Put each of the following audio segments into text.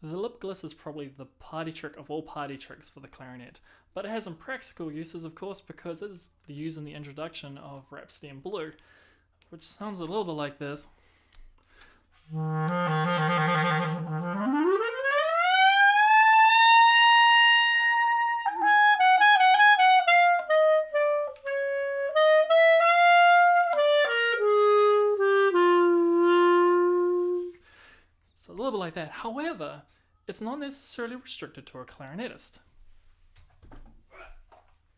The lip gliss is probably the party trick of all party tricks for the clarinet, but it has some practical uses, of course, because it is used in the introduction of Rhapsody in Blue, which sounds a little bit like this. So a little bit like that. However, it's not necessarily restricted to a clarinetist.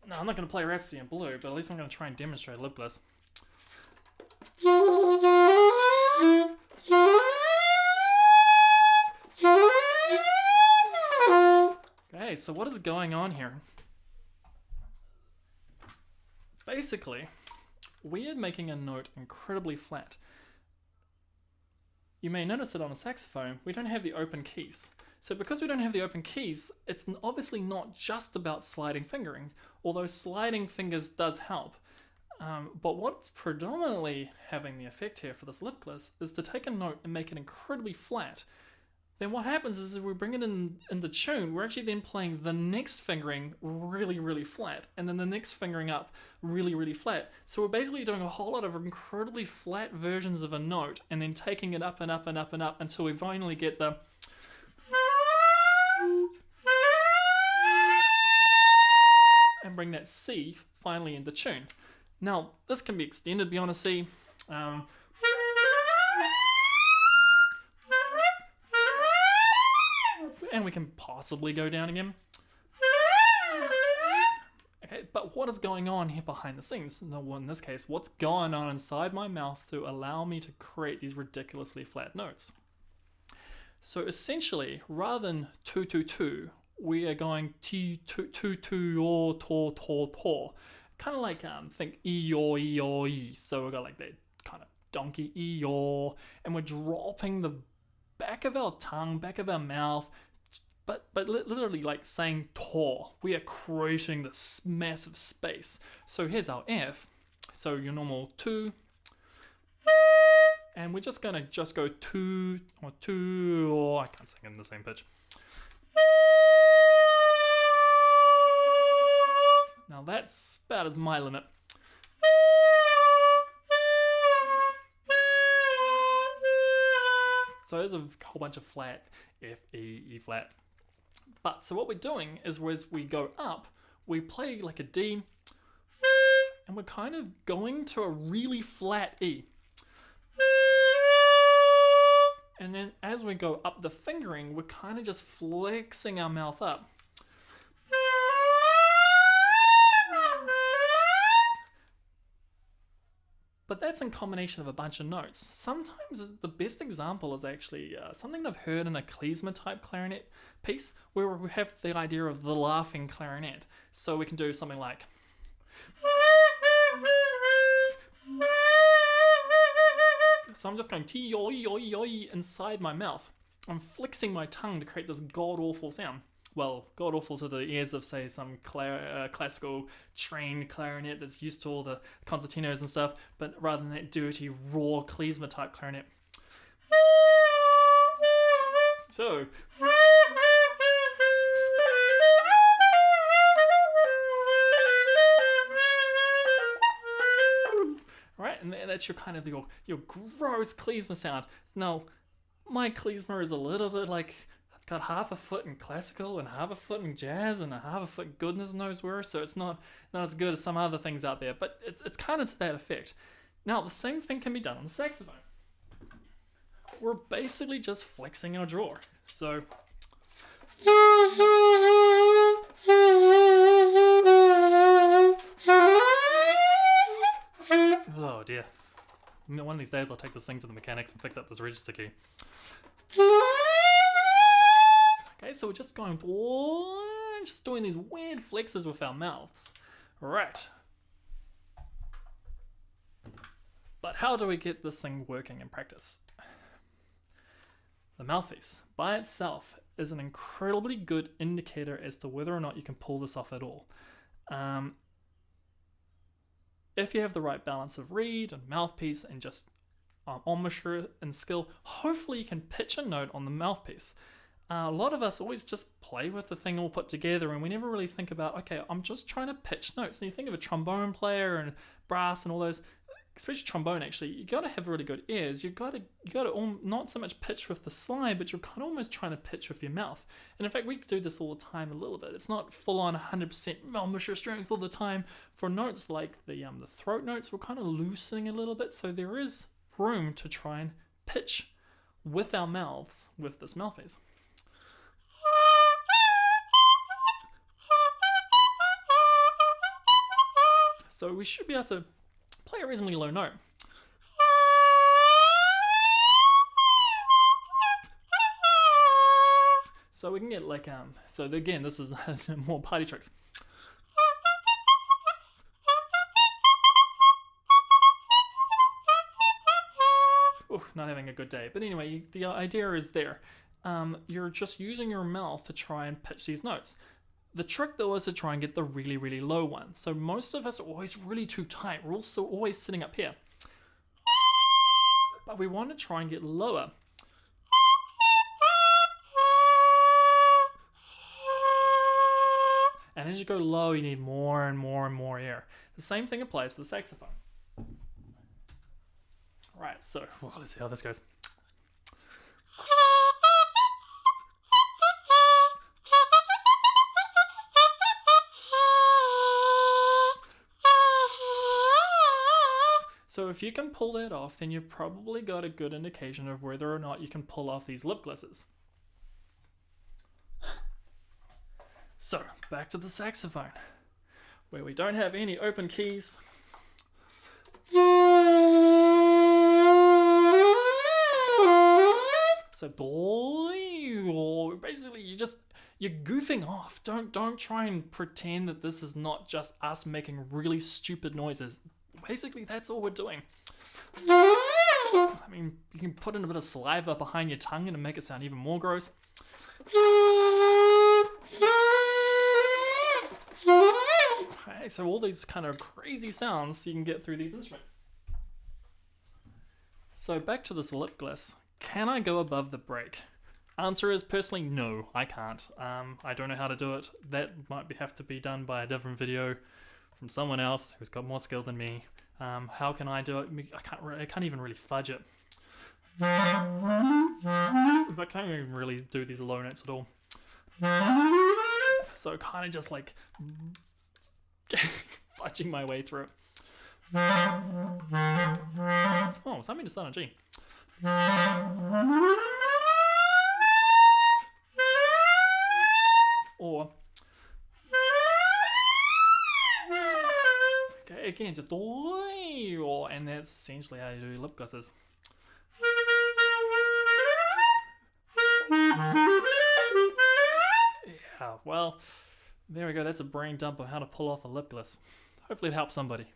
Now, I'm not going to play Rhapsody in Blue, but at least I'm going to try and demonstrate lip gliss. Okay, so what is going on here? Basically, we are making a note incredibly flat. You may notice it on a saxophone, we don't have the open keys. So because we don't have the open keys, it's obviously not just about sliding fingering, although sliding fingers does help. But what's predominantly having the effect here for this lip gliss is to take a note and make it incredibly flat. Then what happens is if we bring it into tune, we're actually then playing the next fingering really, really flat, and then the next fingering up really, really flat. So we're basically doing a whole lot of incredibly flat versions of a note, and then taking it up and up and up and up until we finally get the... and bring that C finally into tune. Now, this can be extended beyond a C. And we can possibly go down again. Okay, but what is going on here behind the scenes? No, in this case, what's going on inside my mouth to allow me to create these ridiculously flat notes? So essentially, rather than 2 2 2, we are going T 2 2 2 or to to to. Kind of like think E or E or E. So we've got like that kind of donkey E or, and we're dropping the back of our tongue, back of our mouth. But literally like saying to, we are creating this massive space. So here's our F. So your normal 2. And we're just going to go 2 or 2, or I can't sing in the same pitch. Now that's about as my limit. So there's a whole bunch of flat, F, E, E flat. But so what we're doing is as we go up, we play like a D, and we're kind of going to a really flat E. And then as we go up the fingering, we're kind of just flexing our mouth up. But that's in combination of a bunch of notes. Sometimes the best example is actually something I've heard in a klezmer type clarinet piece, where we have the idea of the laughing clarinet. So we can do something like... So I'm just going T-O-E-O-E-O-E inside my mouth. I'm flexing my tongue to create this god-awful sound. Well, god-awful to the ears of, say, some classical trained clarinet that's used to all the concertinos and stuff, but rather than that dirty, raw klezmer type clarinet. So... Right, and that's your kind of your gross klezmer sound. Now, my klezmer is a little bit like... It's got half a foot in classical and half a foot in jazz and a half a foot goodness knows where, so it's not as good as some other things out there, but it's kind of to that effect. Now, the same thing can be done on the saxophone. We're basically just flexing our jaw. So... Oh dear. One of these days I'll take this thing to the mechanics and fix up this register key. Okay, so we're just going, just doing these weird flexes with our mouths. Right. But how do we get this thing working in practice? The mouthpiece, by itself, is an incredibly good indicator as to whether or not you can pull this off at all. If you have the right balance of reed and mouthpiece and just embouchure and skill, hopefully you can pitch a note on the mouthpiece. A lot of us always just play with the thing all put together, and we never really think about, okay, I'm just trying to pitch notes. And you think of a trombone player and brass and all those, especially trombone. Actually, you got to have really good ears. You got to not so much pitch with the slide, but you're kind of almost trying to pitch with your mouth. And in fact, we do this all the time a little bit. It's not full on 100% embouchure strength all the time. For notes like the throat notes, we're kind of loosening a little bit, so there is room to try and pitch with our mouths with this mouthpiece. So we should be able to play a reasonably low note. So we can get like, so again, this is more party tricks. Ooh, not having a good day. But anyway, the idea is there. You're just using your mouth to try and pitch these notes. The trick though is to try and get the really, really low one. So most of us are always really too tight. We're also always sitting up here. But we want to try and get lower. And as you go low, you need more and more and more air. The same thing applies for the saxophone. Right, so let's see how this goes. So if you can pull that off, then you've probably got a good indication of whether or not you can pull off these lip glisses. So, back to the saxophone, where we don't have any open keys. So, basically you're goofing off. Don't try and pretend that this is not just us making really stupid noises. Basically, that's all we're doing. I mean, you can put in a bit of saliva behind your tongue and make it sound even more gross. Okay, so all these kind of crazy sounds you can get through these instruments. So back to this lip gliss. Can I go above the break? Answer is personally no, I can't. I don't know how to do it. That might have to be done by a different video from someone else who's got more skill than me. How can I do it? I can't even really fudge it. I can't even really do these low notes at all. So kind of just like fudging my way through it. Oh, something to start on G. Or okay, again, just and that's essentially how you do lip glisses. Yeah, well, there we go. That's a brain dump on how to pull off a lip gliss. Hopefully it helps somebody.